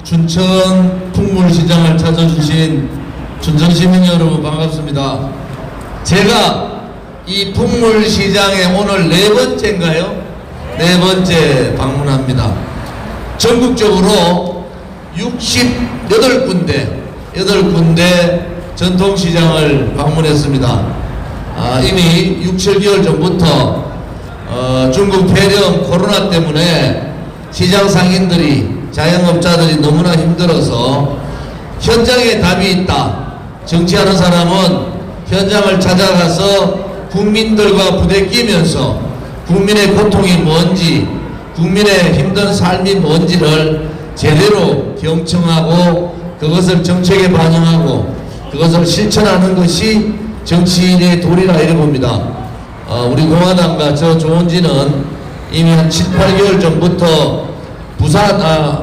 춘천 풍물시장을 찾아주신 춘천시민 여러분 반갑습니다. 제가 이 풍물시장에 오늘 네 번째인가요? 네 번째 방문합니다. 전국적으로 68군데 전통시장을 방문했습니다. 이미 6, 7개월 전부터 중국 폐렴 코로나 때문에 시장 상인들이 자영업자들이 너무나 힘들어서 현장에 답이 있다. 정치하는 사람은 현장을 찾아가서 국민들과 부대끼면서 국민의 고통이 뭔지, 국민의 힘든 삶이 뭔지를 제대로 경청하고 그것을 정책에 반영하고 그것을 실천하는 것이 정치인의 도리라 이래 봅니다. 우리 공화당과 저 조은진은 이미 한 7, 8개월 전부터 부산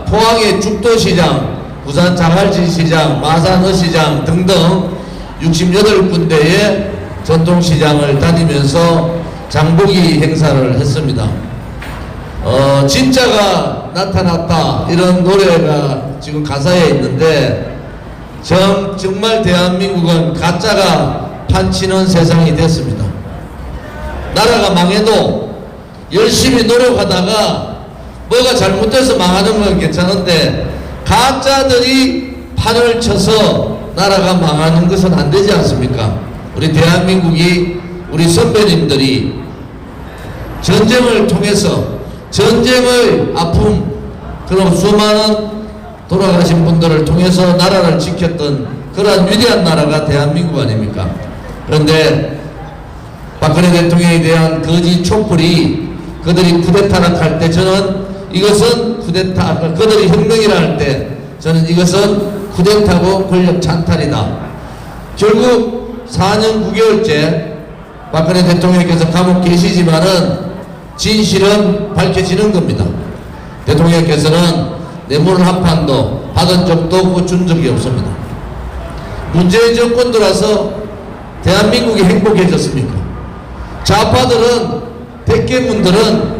포항의 죽도시장, 부산 자갈치시장, 마산 어시장 등등 68군데의 전통시장을 다니면서 장보기 행사를 했습니다. 진짜가 나타났다 이런 노래가 지금 가사에 있는데 정말 대한민국은 가짜가 판치는 세상이 됐습니다. 나라가 망해도 열심히 노력하다가 뭐가 잘못돼서 망하는 건 괜찮은데 가짜들이 판을 쳐서 나라가 망하는 것은 안 되지 않습니까? 우리 대한민국이 우리 선배님들이 전쟁을 통해서 전쟁의 아픔 그리고 수많은 돌아가신 분들을 통해서 나라를 지켰던 그러한 위대한 나라가 대한민국 아닙니까? 그런데 박근혜 대통령에 대한 거짓 촛불이 그들이 쿠데타를 할 때 저는 이것은 쿠데타, 그들이 혁명이라 할 때 저는 이것은 쿠데타고 권력 찬탈이다. 결국 4년 9개월째 박근혜 대통령께서 감옥 계시지만은 진실은 밝혀지는 겁니다. 대통령께서는 뇌물 한 판도 받은 적도 없고 준 적이 없습니다. 문재인 정권 들어서 대한민국이 행복해졌습니까? 좌파들은 대깨문들은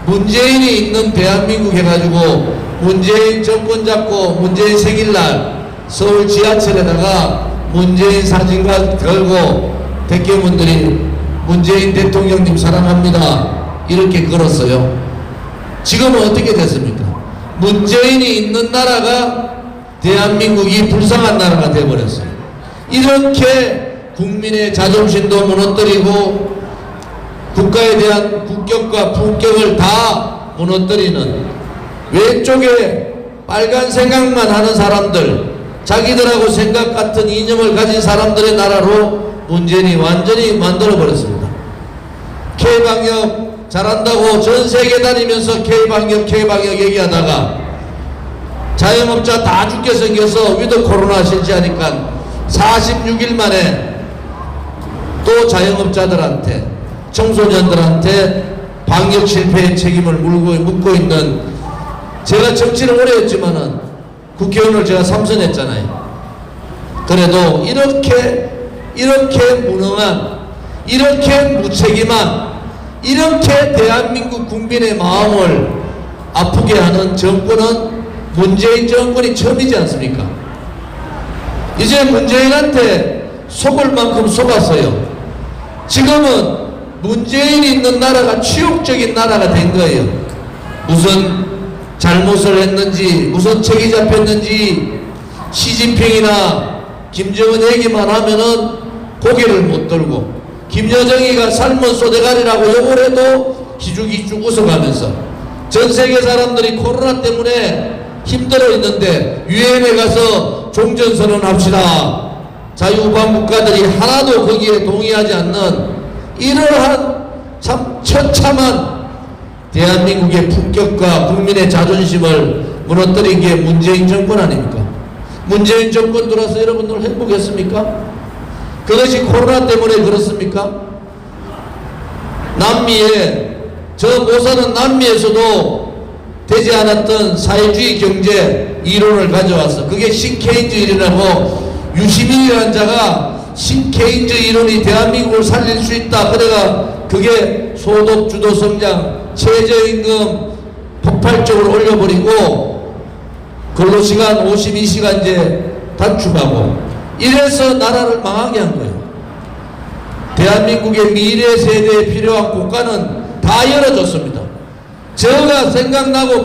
문재인이 있는 대한민국 해가지고 문재인 정권 잡고 문재인 생일날 서울 지하철에다가 문재인 사진과 걸고 대깨문들이 문재인 대통령님 사랑합니다 이렇게 걸었어요. 지금은 어떻게 됐습니까? 문재인이 있는 나라가 대한민국이 불쌍한 나라가 되어버렸어요. 이렇게 국민의 자존심도 무너뜨리고 국가에 대한 국격과 품격을 다 무너뜨리는 왼쪽에 빨간 생각만 하는 사람들, 자기들하고 생각 같은 이념을 가진 사람들의 나라로 문재인이 완전히 만들어버렸습니다. K방역 잘한다고 전 세계 다니면서 K방역 얘기하다가 자영업자 다 죽게 생겨서 위드 코로나 실시하니까 46일 만에 또 자영업자들한테 청소년들한테 방역 실패의 책임을 묻고 있는, 제가 정치를 오래 했지만은 국회의원을 제가 3선 했잖아요. 그래도 이렇게 무능한, 이렇게 무책임한, 이렇게 대한민국 국민의 마음을 아프게 하는 정권은 문재인 정권이 처음이지 않습니까? 이제 문재인한테 속을 만큼 속았어요. 지금은 문재인이 있는 나라가 치욕적인 나라가 된 거예요. 무슨 잘못을 했는지, 무슨 책이 잡혔는지 시진핑이나 김정은 얘기만 하면은 고개를 못 들고, 김여정이가 삶은 소대가리라고 욕을 해도 기죽기죽 웃어가면서 전 세계 사람들이 코로나 때문에 힘들어 있는데 유엔에 가서 종전선언 합시다. 자유우방 국가들이 하나도 거기에 동의하지 않는 이러한 참 처참한 대한민국의 품격과 국민의 자존심을 무너뜨린 게 문재인 정권 아닙니까? 문재인 정권 들어서 여러분들 행복했습니까? 그것이 코로나 때문에 그렇습니까? 남미에, 저 모사는 남미에서도 되지 않았던 사회주의 경제 이론을 가져와서, 그게 신케인즈이론이라고, 유시민이라는 자가 신케인즈 이론이 대한민국을 살릴 수 있다. 그래가 그게 소득 주도 성장, 최저임금 폭발적으로 올려버리고 근로시간 52시간제 단축하고 이래서 나라를 망하게 한 거예요. 대한민국의 미래 세대에 필요한 국가는 다 열어줬습니다. 제가 생각나고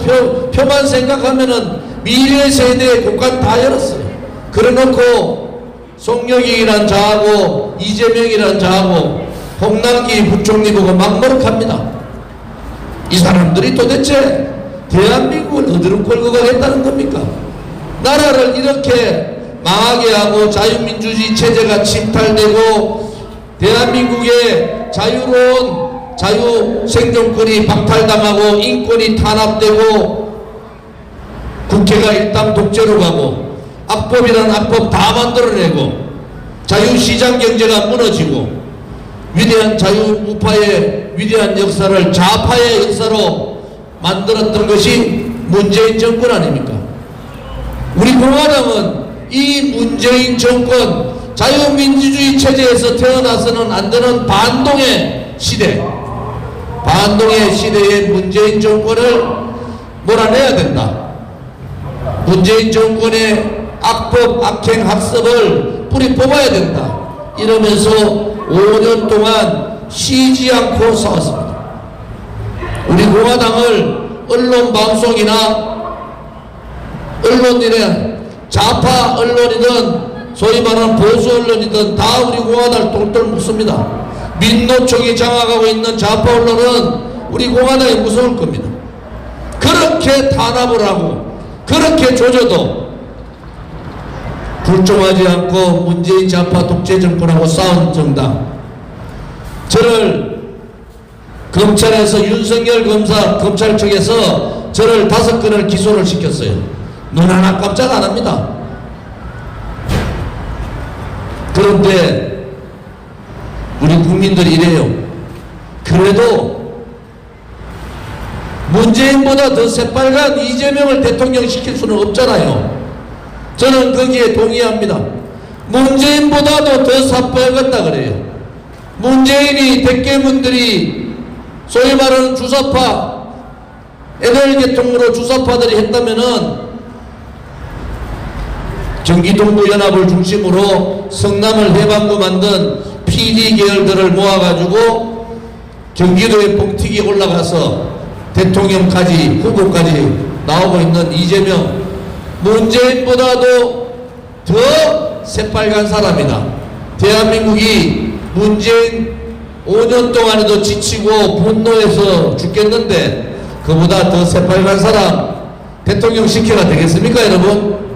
표만 생각하면은 미래 세대의 국가는 다 열었어요. 그래놓고 송영익이란 자하고 이재명이란 자하고 홍남기 부총리 보고 막무르합니다. 이 사람들이 도대체 대한민국을 어디로 끌고 가겠다는 겁니까? 나라를 이렇게 망하게 하고 자유민주주의 체제가 침탈되고 대한민국의 자유로운 자유생존권이 박탈당하고 인권이 탄압되고 국회가 일당 독재로 가고 악법이란 악법 다 만들어내고 자유시장 경제가 무너지고 위대한 자유우파의 위대한 역사를 좌파의 역사로 만들었던 것이 문재인 정권 아닙니까? 우리 공화당은 이 문재인 정권 자유민주주의 체제에서 태어나서는 안 되는 반동의 시대, 반동의 시대의 문재인 정권을 몰아내야 된다. 문재인 정권의 악법, 악행, 학습을 뿌리 뽑아야 된다. 이러면서 5년 동안 쉬지 않고 싸웠습니다. 우리 공화당을 언론 방송이나 언론이나 좌파 언론이든 소위 말하는 보수 언론이든 다 우리 공화당을 똘똘 묻습니다. 민노총이 장악하고 있는 좌파 언론은 우리 공화당이 무서울 겁니다. 그렇게 탄압을 하고 그렇게 조져도 불종하지 않고 문재인 좌파 독재 정권하고 싸운 정당, 저를 검찰에서 윤석열 검찰청에서 저를 5건을 기소를 시켰어요. 눈 하나 깜짝 안 합니다. 그런데 우리 국민들이 이래요. 그래도 문재인보다 더 새빨간 이재명을 대통령 시킬 수는 없잖아요. 저는 거기에 동의합니다. 문재인보다도 더 새빨갛다 그래요. 문재인이 대깨문들이 소위 말하는 주사파 NL계통으로 주사파들이 했다면은 경기동부 연합을 중심으로 성남을 해방구 만든 PD 계열들을 모아가지고 경기도에 뻥튀기 올라가서 대통령까지 후보까지 나오고 있는 이재명, 문재인보다도 더 새빨간 사람이다. 대한민국이 문재인 5년 동안에도 지치고 분노해서 죽겠는데 그보다 더 새빨간 사람 대통령 시켜가 되겠습니까, 여러분?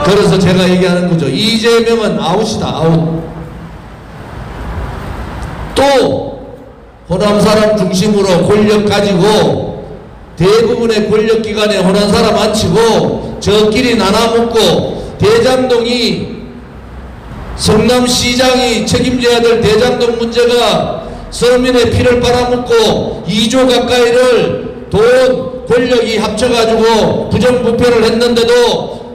그래서 제가 얘기하는 거죠. 이재명은 아웃이다, 아웃. 또 호남 사람 중심으로 권력 가지고 대부분의 권력기관에 호남 사람 앉히고 저끼리 나눠먹고 대장동이 성남시장이 책임져야 될 대장동 문제가 서민의 피를 빨아먹고 2조 가까이를 돈 권력이 합쳐가지고 부정부패를 했는데도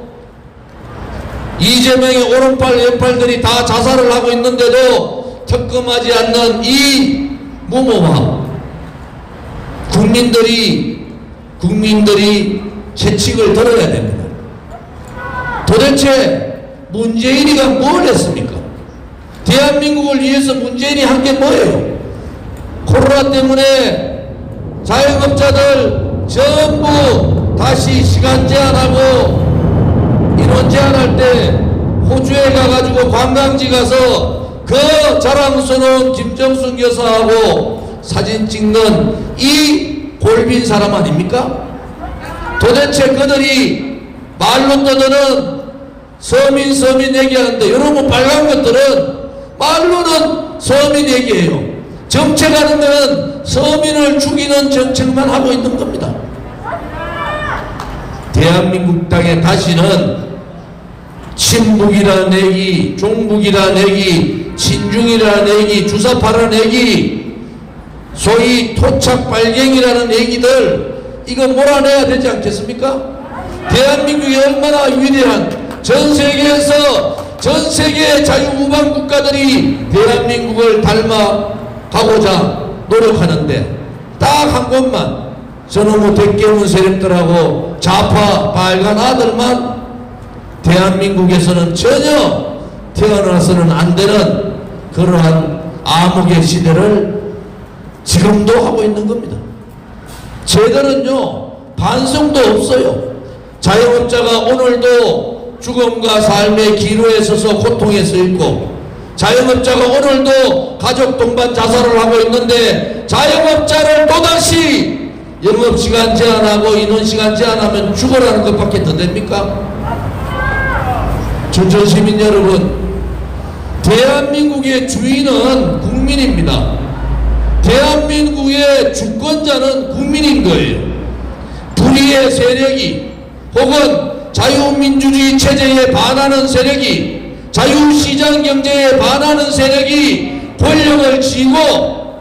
이재명의 오른팔 왼팔들이 다 자살을 하고 있는데도 특검하지 않는 이 무모함, 국민들이 채찍을 들어야 됩니다. 도대체 문재인이가 뭘 했습니까? 대한민국을 위해서 문재인이 한 게 뭐예요? 코로나 때문에 자영업자들 전부 다시 시간 제한하고 인원 제한할 때 호주에 가가지고 관광지 가서 그 자랑스러운 김정순 여사하고 사진 찍는 이 골빈 사람 아닙니까? 도대체 그들이 말로 떠드는 서민 얘기하는데 여러분 빨간 것들은 말로는 서민 얘기예요. 정책하는 데는 서민을 죽이는 정책만 하고 있는 겁니다. 대한민국 땅에 다시는 친북이라는 얘기, 종북이라는 얘기, 친중이라는 얘기, 주사파라는 얘기, 소위 토착발갱이라는 얘기들 이거 몰아내야 되지 않겠습니까? 대한민국이 얼마나 위대한 전 세계의 자유우방 국가들이 대한민국을 닮아가고자 노력하는데 딱 한 곳만 저놈의 대깨문 세력들하고 좌파 빨간 아들만 대한민국에서는 전혀 태어나서는 안 되는 그러한 암흑의 시대를 지금도 하고 있는 겁니다. 쟤들은요 반성도 없어요. 자영업자가 오늘도 죽음과 삶의 기로에 서서 고통에 서 있고, 자영업자가 오늘도 가족 동반 자살을 하고 있는데, 자영업자를 또다시 영업시간 제한하고 인원시간 제한하면 죽어라는 것밖에 더 됩니까? 춘천시민 여러분, 대한민국의 주인은 국민입니다. 대한민국의 주권자는 국민인 거예요. 불의의 세력이 혹은 자유민주주의 체제에 반하는 세력이, 자유시장 경제에 반하는 세력이 권력을 쥐고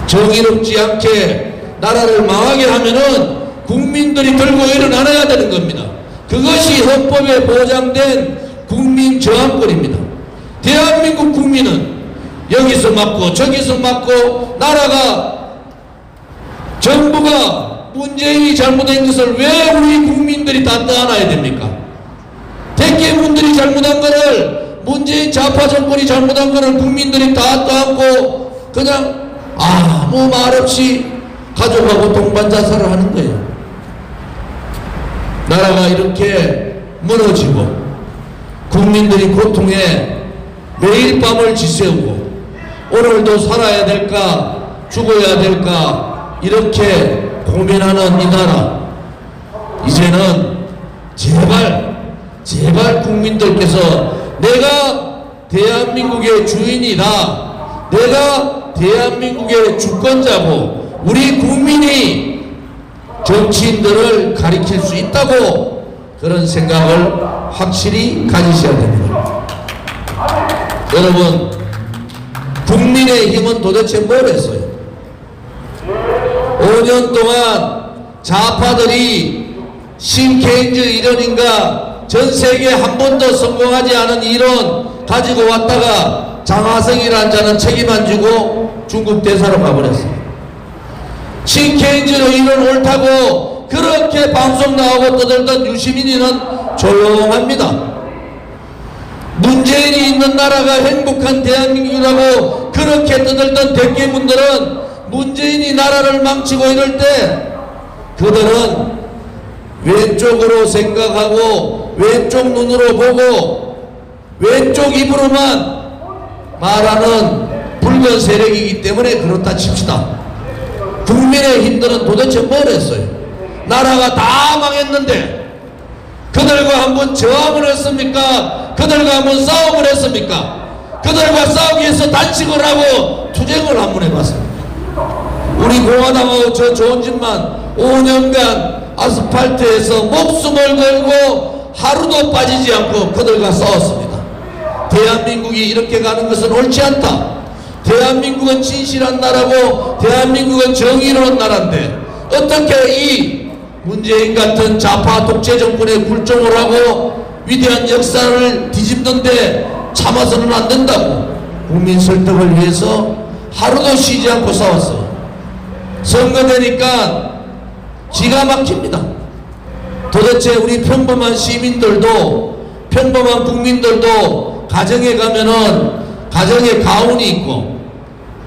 정의롭지 않게 나라를 망하게 하면은 국민들이 들고 일어나야 되는 겁니다. 그것이 헌법에 보장된 국민 저항권입니다. 대한민국 국민은 여기서 맞고 저기서 맞고, 나라가 정부가 문재인이 잘못한 것을 왜 우리 국민들이 다 떠안아야 됩니까? 대깨문들이 잘못한 것을, 문재인 좌파 정권이 잘못한 것을 국민들이 다 떠안고 그냥 아무 말 없이 가족하고 동반 자살을 하는 거예요. 나라가 이렇게 무너지고 국민들이 고통에 매일 밤을 지새우고 오늘도 살아야 될까 죽어야 될까 이렇게 고민하는 이 나라, 이제는 제발 국민들께서 내가 대한민국의 주인이다, 내가 대한민국의 주권자고 우리 국민이 정치인들을 가리킬 수 있다고 그런 생각을 확실히 가지셔야 됩니다. 여러분, 국민의힘은 도대체 뭘 했어요? 5년 동안 좌파들이 신케인즈 이론인가 전 세계에 한 번도 성공하지 않은 이론 가지고 왔다가 장하성이라는 자는 책임 안 지고 중국 대사로 가버렸어요. 신케인즈 이론 옳다고 그렇게 방송 나오고 떠들던 유시민이는 조용합니다. 문재인이 있는 나라가 행복한 대한민국이라고 그렇게 떠들던 대깨문들은 문재인이 나라를 망치고 이럴 때 그들은 왼쪽으로 생각하고 왼쪽 눈으로 보고 왼쪽 입으로만 말하는 붉은 세력이기 때문에 그렇다 칩시다. 국민의힘들은 도대체 뭘 했어요? 나라가 다 망했는데 그들과 한번 저항을 했습니까? 그들과 한번 싸움을 했습니까? 그들과 싸우기 위해서 단식을 하고 투쟁을 한번 해봤습니다. 우리 공화당하고 저 좋은 집만 5년간 아스팔트에서 목숨을 걸고 하루도 빠지지 않고 그들과 싸웠습니다. 대한민국이 이렇게 가는 것은 옳지 않다. 대한민국은 진실한 나라고 대한민국은 정의로운 나라인데 어떻게 이 문재인 같은 좌파 독재 정권에 굴종을 하고 위대한 역사를 뒤집는데 참아서는 안 된다고 국민 설득을 위해서 하루도 쉬지 않고 싸웠어요. 선거되니까 기가 막힙니다. 도대체 우리 평범한 시민들도, 평범한 국민들도 가정에 가면은 가정에 가훈이 있고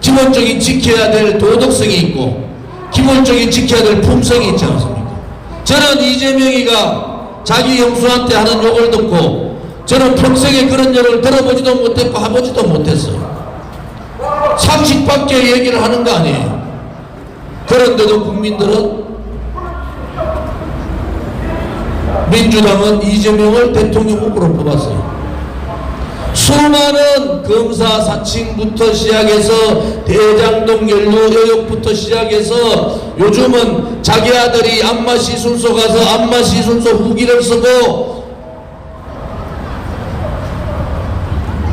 기본적인 지켜야 될 도덕성이 있고 기본적인 지켜야 될 품성이 있지 않습니까? 저는 이재명이가 자기 형수한테 하는 욕을 듣고 저는 평생에 그런 욕을 들어보지도 못했고 해보지도 못했어요. 상식밖에 얘기를 하는 거 아니에요. 그런데도 국민들은 민주당은 이재명을 대통령 후보로 뽑았어요. 수많은 검사 사칭부터 시작해서 대장동 연루 의혹부터 시작해서 요즘은 자기 아들이 안마시술소 가서 안마시술소 후기를 쓰고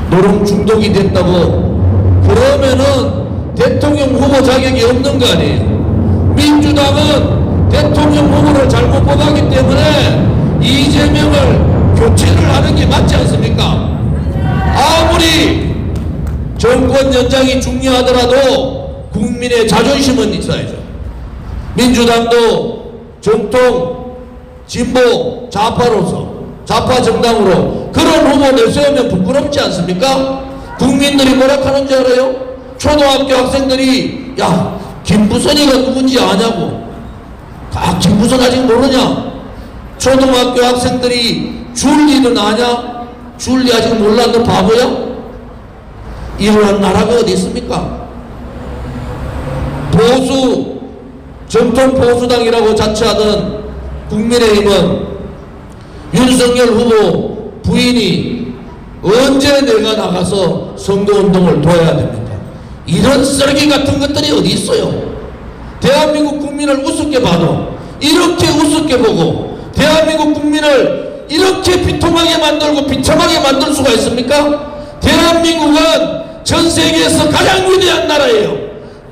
노름 중독이 됐다고 그러면은 대통령 후보 자격이 없는 거 아니에요. 민주당은 대통령 후보를 잘못 뽑았기 때문에 이재명을 교체를 하는 게 맞지 않습니까? 아무리 정권 연장이 중요하더라도 국민의 자존심은 있어야죠. 민주당도 정통 진보 좌파로서 좌파 정당으로 그런 후보 내세우면 부끄럽지 않습니까? 국민들이 뭐라 하는 줄 알아요? 초등학교 학생들이 야 김부선이가 누군지 아냐고. 아 김부선 아직 모르냐? 초등학교 학생들이 줄리는 아냐? 줄리 아직 몰라? 너 바보야? 이러한 나라가 어디 있습니까? 보수 정통 보수당이라고 자처하던 국민의힘은 윤석열 후보 부인이 언제 내가 나가서 선거운동을 도와야 됩니까? 이런 쓰레기 같은 것들이 어디 있어요? 대한민국 국민을 우습게 봐도 이렇게 우습게 보고 대한민국 국민을 이렇게 비통하게 만들고 비참하게 만들 수가 있습니까? 대한민국은 전 세계에서 가장 위대한 나라예요.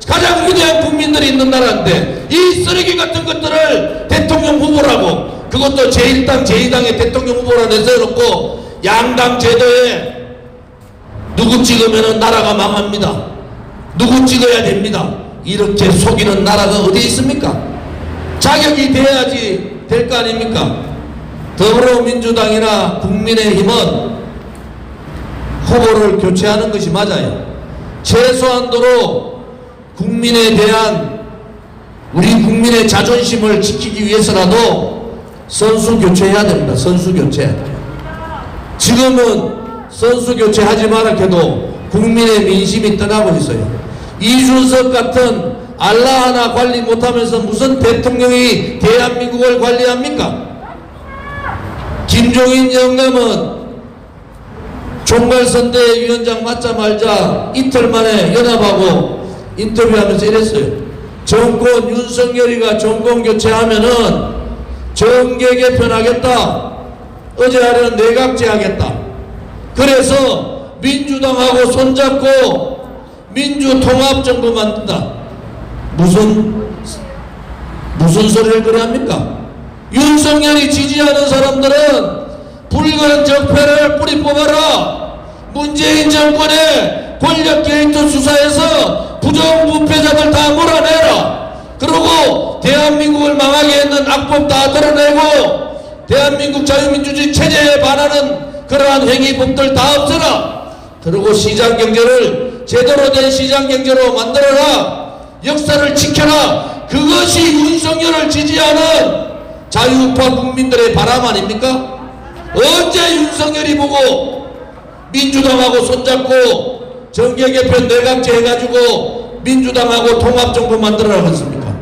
가장 위대한 국민들이 있는 나라인데 이 쓰레기 같은 것들을 대통령 후보라고, 그것도 제1당 제2당의 대통령 후보라 내세워놓고 양당 제도에 누구 찍으면 나라가 망합니다. 누구 찍어야 됩니다. 이렇게 속이는 나라가 어디 있습니까? 자격이 돼야지 될 거 아닙니까? 더불어민주당이나 국민의힘은 후보를 교체하는 것이 맞아요. 최소한도로 국민에 대한 우리 국민의 자존심을 지키기 위해서라도 선수 교체해야 됩니다. 선수 교체. 지금은 선수 교체하지 마라 해도 국민의 민심이 떠나고 있어요. 이준석 같은 알라 하나 관리 못하면서 무슨 대통령이 대한민국을 관리합니까? 김종인 영감은 총괄선대위원장 맡자마자 이틀 만에 연합하고 인터뷰하면서 이랬어요. 정권 윤석열이가 정권 교체하면은 정계 개편하겠다. 어제 하려는 내각제 하겠다. 그래서 민주당하고 손잡고 민주통합정부 만든다. 무슨 소리를 그래 합니까? 윤석열이 지지하는 사람들은 붉은 적폐를 뿌리 뽑아라. 문재인 정권의 권력 게이트 수사에서 부정부패자들 다 몰아내라. 그리고 대한민국을 망하게 했는 악법 다 드러내고 대한민국 자유민주주의 체제에 반하는 그러한 행위법들 다 없애라. 그리고 시장경제를 제대로 된 시장경제로 만들어라. 역사를 지켜라. 그것이 윤석열을 지지하는 자유우파 국민들의 바람 아닙니까? 언제 윤석열이 보고 민주당하고 손잡고 정계개편 내각제 해가지고 민주당하고 통합정부 만들어라 했습니까?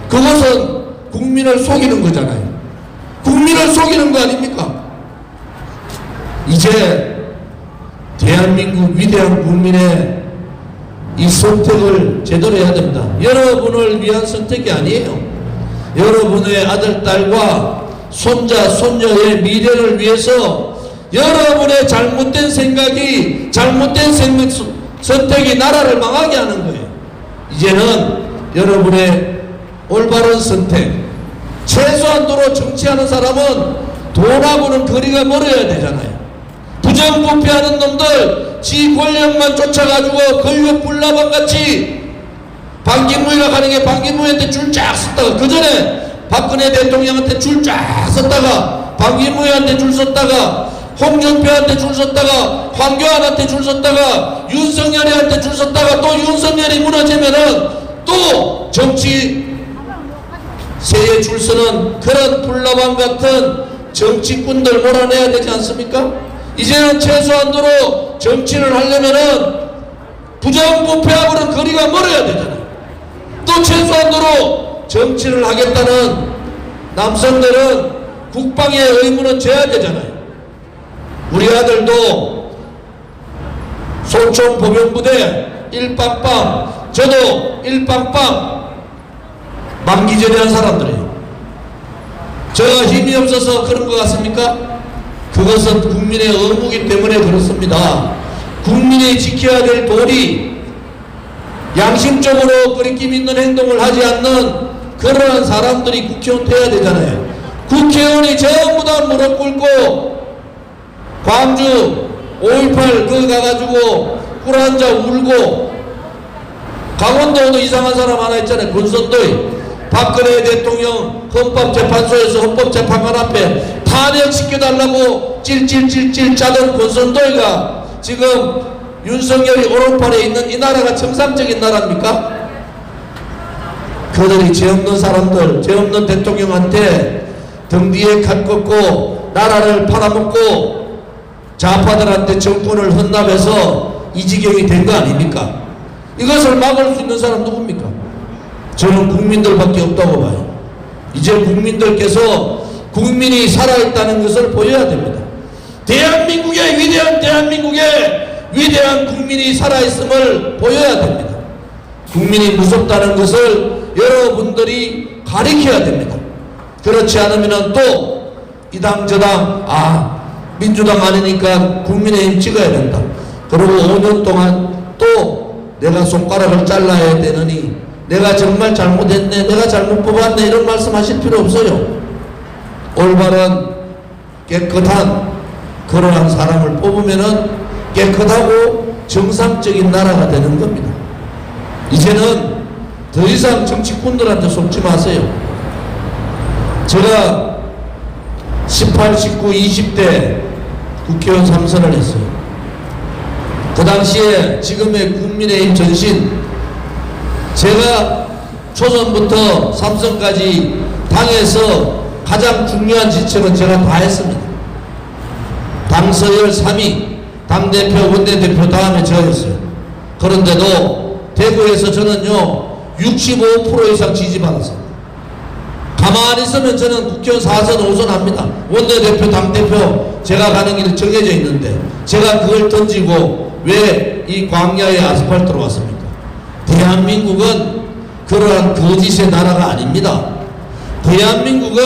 그것은 국민을 속이는 거잖아요. 국민을 속이는 거 아닙니까? 이제 대한민국 위대한 국민의 이 선택을 제대로 해야 됩니다. 여러분을 위한 선택이 아니에요. 여러분의 아들, 딸과 손자, 손녀의 미래를 위해서 여러분의 잘못된 생각이, 잘못된 선택이 나라를 망하게 하는 거예요. 이제는 여러분의 올바른 선택, 최소한도로 정치하는 사람은 돈하고는 거리가 멀어야 되잖아요. 부정부패하는 놈들 지 권력만 쫓아가지고 권력불나방같이 반기문이라 가는 게 반기문한테 줄 쫙 섰다가, 그 전에 박근혜 대통령한테 줄 쫙 섰다가 반기문한테 줄 섰다가 홍준표한테 줄 섰다가 황교안한테 줄 섰다가 윤석열이한테 줄 섰다가 또 윤석열이 무너지면은 또 정치 세에 줄 서는 그런 불나방 같은 정치꾼들 몰아내야 되지 않습니까? 이제는 최소한도로 정치를 하려면은 부정부패하고는 거리가 멀어야 되잖아요. 또 최소한도로 정치를 하겠다는 남성들은 국방의 의무는 져야 되잖아요. 우리 아들도 소총보병부대 1빵빵, 저도 1빵빵 만기 전에 한 사람들이에요. 제가 힘이 없어서 그런 것 같습니까? 그것은 국민의 의무이기 때문에 그렇습니다. 국민이 지켜야 될 도리, 양심적으로 그리낌 있는 행동을 하지 않는 그러한 사람들이 국회의원 돼야 되잖아요. 국회의원이 전부 다 무릎 꿇고 광주 5.18 그 가가지고 꿀 한자 울고, 강원도도 이상한 사람 하나 있잖아요. 권선도에 박근혜 대통령 헌법재판소에서 헌법재판관 앞에 탄핵시켜달라고 찔찔찔찔 짜던 권선도이가 지금 윤석열이 오른팔에 있는 이 나라가 정상적인 나라입니까? 그들이 죄 없는 사람들, 죄 없는 대통령한테 등 뒤에 칼 꺾고 나라를 팔아먹고 좌파들한테 정권을 헌납해서 이 지경이 된 거 아닙니까? 이것을 막을 수 있는 사람 누굽니까? 저는 국민들밖에 없다고 봐요. 이제 국민들께서 국민이 살아있다는 것을 보여야 됩니다. 대한민국의 위대한 국민이 살아있음을 보여야 됩니다. 국민이 무섭다는 것을 여러분들이 가리켜야 됩니다. 그렇지 않으면 또 이 당 저당 민주당 아니니까 국민의힘 찍어야 된다. 그리고 5년 동안 또 내가 손가락을 잘라야 되느니 내가 정말 잘못했네, 내가 잘못 뽑았네, 이런 말씀 하실 필요 없어요. 올바른 깨끗한 그러한 사람을 뽑으면은 깨끗하고 정상적인 나라가 되는 겁니다. 이제는 더 이상 정치꾼들한테 속지 마세요. 제가 18, 19, 20대 국회의원 3선을 했어요. 그 당시에 지금의 국민의힘 전신, 제가 초선부터 3선까지 당에서 가장 중요한 지책은 제가 다 했습니다. 당 서열 3위, 당대표, 원내대표 다음에 저였어요. 그런데도 대구에서 저는요 65% 이상 지지받았어요. 가만히 있으면 저는 국회의원 4선, 5선 합니다. 원내대표, 당대표 제가 가는 길이 정해져 있는데 제가 그걸 던지고 왜 이 광야의 아스팔트로 왔습니까? 대한민국은 그러한 거짓의 나라가 아닙니다. 대한민국은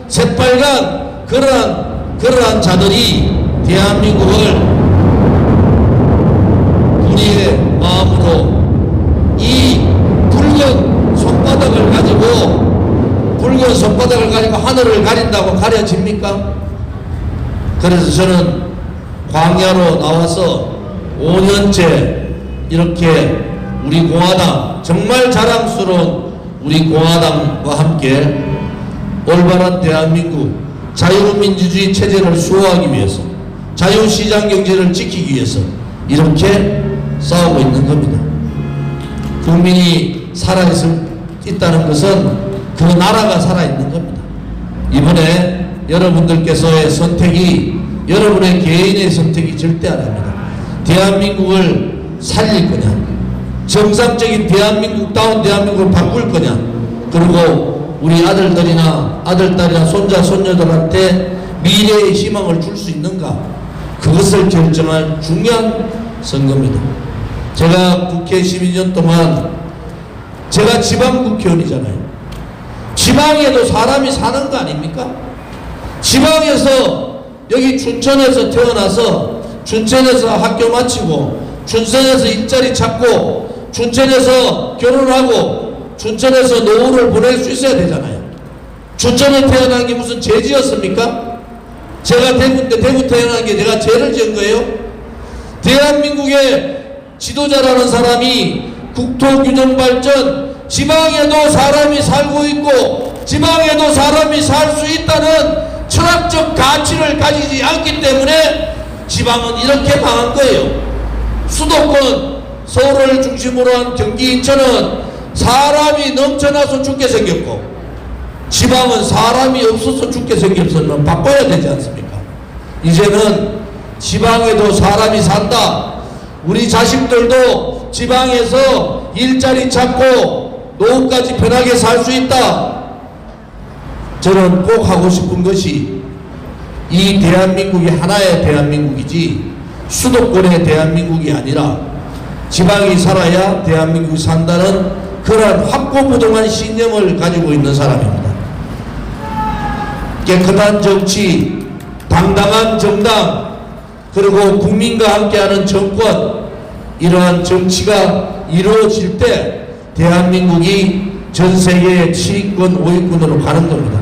새빨간 그러한 자들이 대한민국을 우리의 마음으로 이 붉은 손바닥을 가지고 하늘을 가린다고 가려집니까? 그래서 저는 광야로 나와서 5년째 이렇게 우리 공화당, 정말 자랑스러운 우리 공화당과 함께 올바른 대한민국 자유민주주의 체제를 수호하기 위해서, 자유시장 경제를 지키기 위해서 이렇게 싸우고 있는 겁니다. 국민이 살아있다는 것은 그 나라가 살아있는 겁니다. 이번에 여러분들께서의 선택이 여러분의 개인의 선택이 절대 아닙니다. 대한민국을 살릴 거냐, 정상적인 대한민국다운 대한민국을 바꿀 거냐, 그리고 우리 아들들이나 아들딸이나 손자 손녀들한테 미래의 희망을 줄 수 있는가, 그것을 결정할 중요한 선거입니다. 제가 국회 12년 동안 제가 지방국회의원이잖아요. 지방에도 사람이 사는 거 아닙니까? 지방에서 여기 춘천에서 태어나서 춘천에서 학교 마치고 춘천에서 일자리 찾고 춘천에서 결혼하고 춘천에서 노후를 보낼 수 있어야 되잖아요. 춘천에 태어난 게 무슨 죄 지었습니까? 제가 대구인데 대구 태어난 게 내가 죄를 지은 거예요? 대한민국의 지도자라는 사람이 국토균형발전, 지방에도 사람이 살고 있고 지방에도 사람이 살 수 있다는 철학적 가치를 가지지 않기 때문에 지방은 이렇게 망한 거예요. 수도권 서울을 중심으로 한 경기 인천은 사람이 넘쳐나서 죽게 생겼고 지방은 사람이 없어서 죽게 생겼으면 바꿔야 되지 않습니까? 이제는 지방에도 사람이 산다. 우리 자식들도 지방에서 일자리 찾고 노후까지 편하게 살 수 있다. 저는 꼭 하고 싶은 것이 이 대한민국이 하나의 대한민국이지 수도권의 대한민국이 아니라 지방이 살아야 대한민국이 산다는 그러한 확고부동한 신념을 가지고 있는 사람입니다. 깨끗한 정치, 당당한 정당, 그리고 국민과 함께하는 정권, 이러한 정치가 이루어질 때 대한민국이 전 세계의 7위권, 5위권으로 가는 겁니다.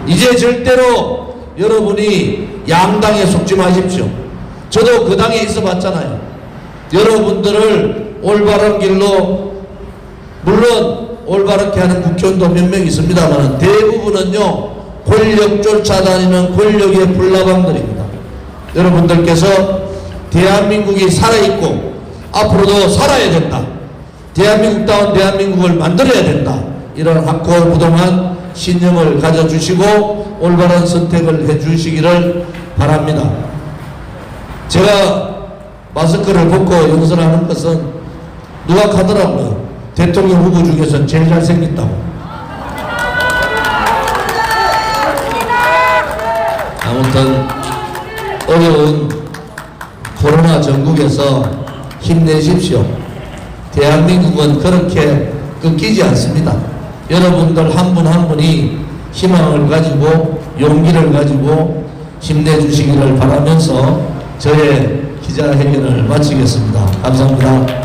이제 절대로 여러분이 양당에 속지 마십시오. 저도 그 당에 있어 봤잖아요. 여러분들을 올바른 길로, 물론 올바르게 하는 국회의원도 몇 명 있습니다만 대부분은요 권력 쫓아다니는 권력의 불나방들입니다. 여러분들께서 대한민국이 살아있고 앞으로도 살아야 된다. 대한민국다운 대한민국을 만들어야 된다. 이런 확고부동한 신념을 가져주시고 올바른 선택을 해주시기를 바랍니다. 제가 마스크를 벗고 연설하는 것은 누가 하더라고요. 대통령 후보 중에서 제일 잘생겼다고. 아무튼 어려운 코로나 전국에서 힘내십시오. 대한민국은 그렇게 끊기지 않습니다. 여러분들 한 분 한 분이 희망을 가지고 용기를 가지고 힘내주시기를 바라면서 저의 기자회견을 마치겠습니다. 감사합니다.